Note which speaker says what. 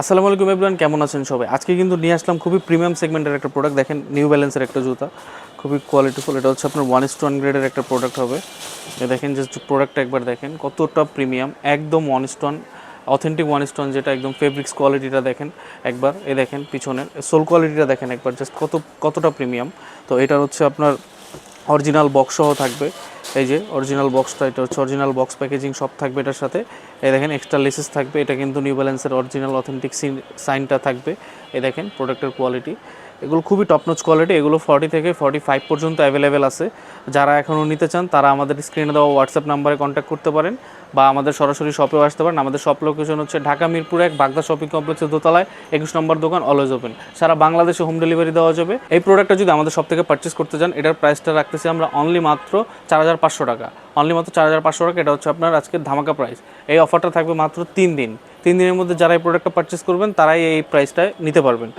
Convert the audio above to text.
Speaker 1: আসসালামু আলাইকুম এভরিওয়ান, কেমন আছেন সবাই? আজকে কিন্তু নিয়ে আসলাম খুবই প্রিমিয়াম সেগমেন্টের একটা প্রোডাক্ট। দেখেন, নিউ ব্যালেন্সের একটা জুতা, খুবই কোয়ালিটিফুল। এটা হচ্ছে আপনার 1:1 গ্রেডের একটা প্রোডাক্ট হবে। দেখেন, জাস্ট প্রোডাক্টটা একবার দেখেন কতটা প্রিমিয়াম, একদম 1:1 অথেন্টিক 1:1, যেটা একদম ফেব্রিক্স কোয়ালিটিটা দেখেন একবার। দেখেন পিছনের সোল কোয়ালিটিটা দেখেন একবার, জাস্ট কতটা প্রিমিয়াম। তো এটা হচ্ছে আপনার অরিজিনাল বক্স সহ থাকবে। এই যে অরিজিনাল বক্সটা, এটা হচ্ছে অরিজিনাল বক্স প্যাকেজিং সব থাকবে এটার সাথে। এই দেখেন এক্সট্রা লেসেস থাকবে। এটা কিন্তু নিউ ব্যালেন্সের অরিজিনাল অথেন্টিক সাইনটা থাকবে। এই দেখেন প্রোডাক্টের কোয়ালিটি, এগুলো খুবই টপনচ কোয়ালিটি। এগুলো 40 থেকে 45 পর্যন্ত অ্যাভেলেবেল আছে। যারা এখনও নিতে চান তারা আমাদের স্ক্রিনে দেওয়া হোয়াটসঅ্যাপ নাম্বারে কন্ট্যাক্ট করতে পারেন, বা আমাদের সরাসরি শপেও আসতে পারেন। আমাদের শপ লোকেশন হচ্ছে ঢাকা মিরপুর 1 বাগদা শপিং কমপ্লেক্সের দোতলায়, 21 নম্বর দোকান, অলওয়েজ ওপেন। সারা বাংলাদেশে হোম ডেলিভারি দেওয়া যাবে। এই প্রোডাক্টটা যদি আমাদের শপ থেকে পারচেস করতে চান, এটার প্রাইসটা রাখতেছি আমরা অনলি মাত্র 4,500 টাকা। অনলি মাত্র 4,500 টাকা। এটা হচ্ছে আপনার আজকের ধামাকা প্রাইস। এই অফারটা থাকবে মাত্র 3 দিন। 3 দিনের মধ্যে যারা এই প্রোডাক্টটা পারচেস করবেন তারাই এই প্রাইসটায় নিতে পারবেন।